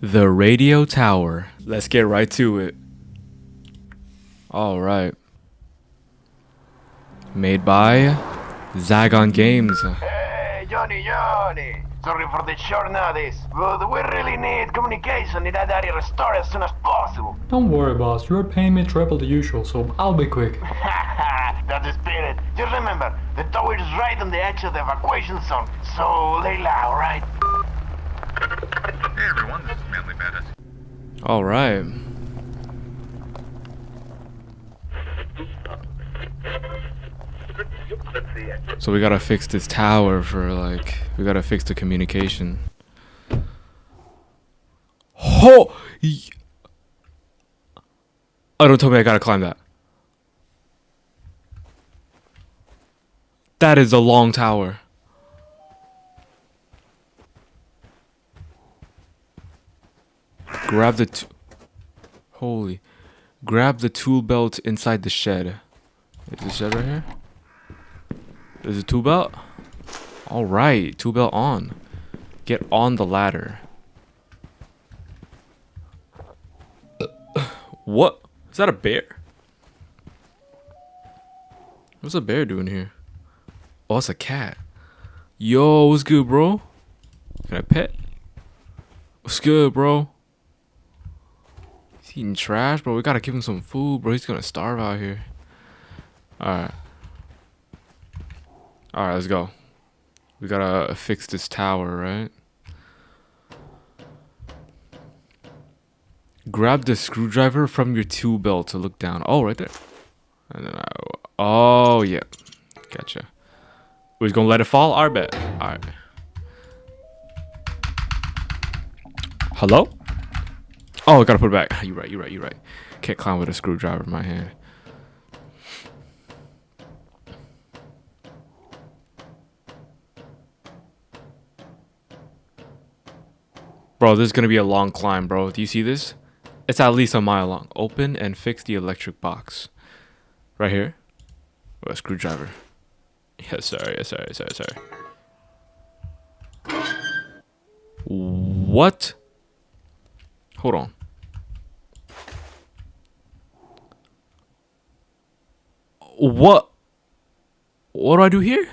The radio tower. Let's get right to it. All right. Made by Zagon Games. Hey, Johnny. Sorry for the short notice, but we really need communication in that area restored as soon as possible. Don't worry, boss. You're paying me triple the usual, so I'll be quick. That's the spirit. Just remember, the tower is right on the edge of the evacuation zone, so lay low, right? Hey everyone, this is Manly Bandit. All right. So we gotta fix this tower we gotta fix the communication. Oh! Oh, don't tell me I gotta climb that. That is a long tower. Grab the Grab the tool belt inside the shed. Is the shed right here? There's a tool belt? Alright, tool belt on. Get on the ladder. What? Is that a bear? What's a bear doing here? Oh, it's a cat. Yo, what's good, bro? Can I pet? What's good, bro? He's eating trash, bro. We gotta give him some food, bro. He's gonna starve out here. Alright. Alright, let's go. We gotta fix this tower, right? Grab the screwdriver from your tool belt to look down. Oh, right there. And then oh, yeah. Gotcha. We're just gonna let it fall? Alright, bet. Alright. Hello? Oh, I gotta put it back. You're right. Can't climb with a screwdriver in my hand. Bro, this is gonna be a long climb, bro. Do you see this? It's at least a mile long. Open and fix the electric box. Right here. Oh, a screwdriver. Yes, sir. What? Hold on. What? What do I do here?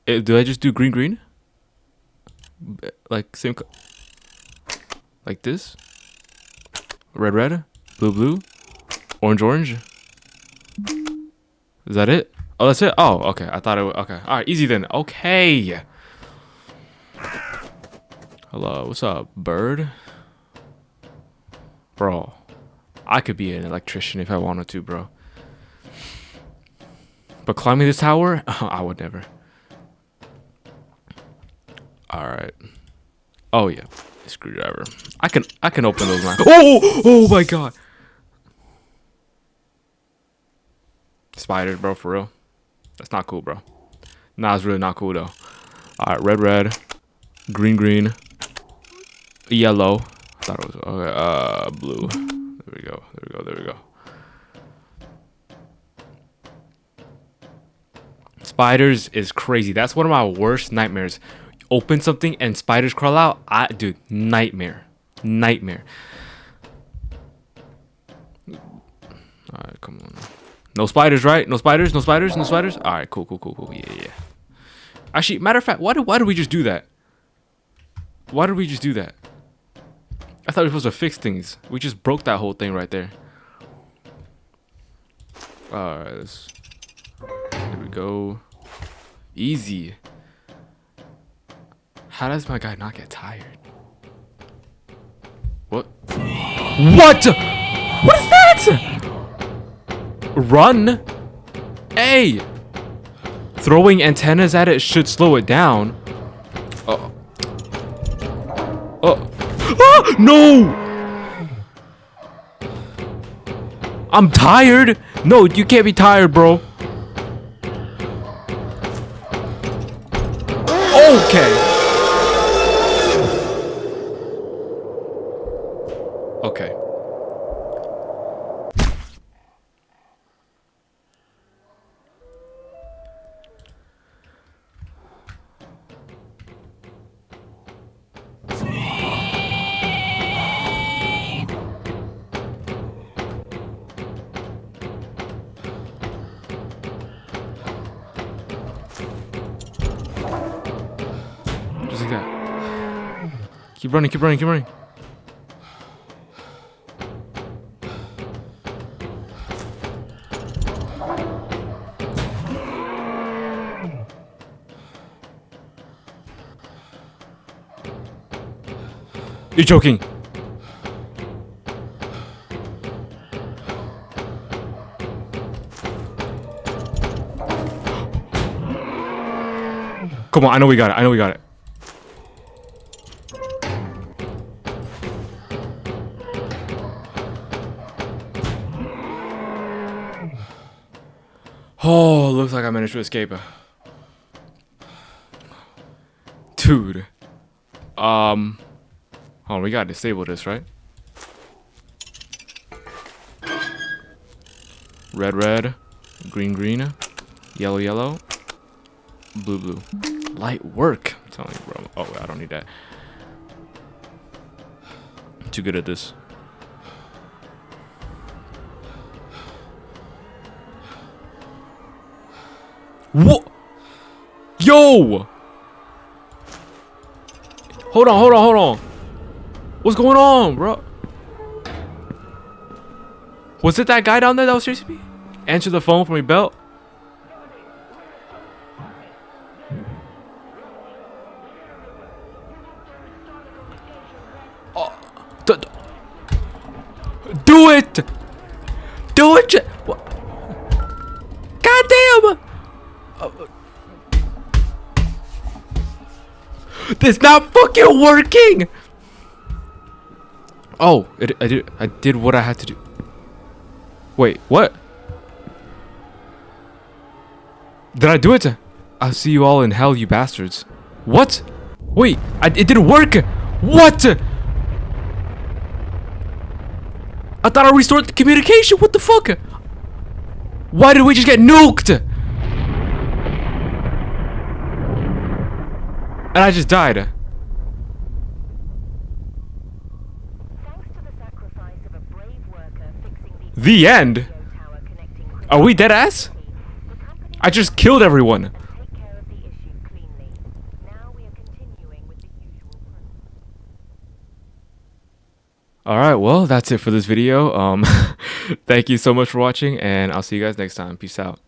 Do I just do green? Like same. Like this? Red, blue, orange. Is that it? Oh, that's it? Oh, okay. I thought it was. Okay. Alright, easy then. Okay. Hello, what's up, bird? Bro, I could be an electrician if I wanted to, bro. But climbing this tower? I would never. Alright. Oh, yeah. Screwdriver. I can open those now. Oh my god. Spiders, bro, for real. That's not cool, bro. Nah, it's really not cool though. Alright, red, green, yellow. I thought it was okay, blue. There we go. Spiders is crazy. That's one of my worst nightmares. Open something and spiders crawl out. Dude, nightmare. Alright, come on. No spiders, right? No spiders. Alright, cool. Yeah. Actually, matter of fact, why did we just do that? I thought we were supposed to fix things. We just broke that whole thing right there. Alright, here we go. Easy. How does my guy not get tired? What? What? What is that? Run? Hey! Throwing antennas at it should slow it down. Ah, no! I'm tired. No, you can't be tired, bro. Okay. Okay. Keep running, keep running, keep running. You're joking. Come on, I know we got it. I know we got it. Oh, looks like I managed to escape. Dude. Hold on, we gotta disable this, right? Red, red. Green, green. Yellow, yellow. Blue, blue. Light work. I'm telling you, bro. Oh, I don't need that. Too good at this. What? Yo! Hold on, hold on, hold on. What's going on, bro? Was it that guy down there that was chasing me? Answer the phone from your belt. Oh, do it! Do it! God damn! It's not fucking working! Oh, I did what I had to do. Wait, what? Did I do it? I'll see you all in hell, you bastards. What? Wait, it didn't work! What? I thought I restored the communication, what the fuck? Why did we just get nuked? And I just died. Thanks to the sacrifice of a brave worker fixing The end? radio tower connecting Are we dead ass? the company I just killed everyone. take care of the issue cleanly. Now we are continuing with the usual process. Alright, well, that's it for this video. Thank you so much for watching, and I'll see you guys next time. Peace out.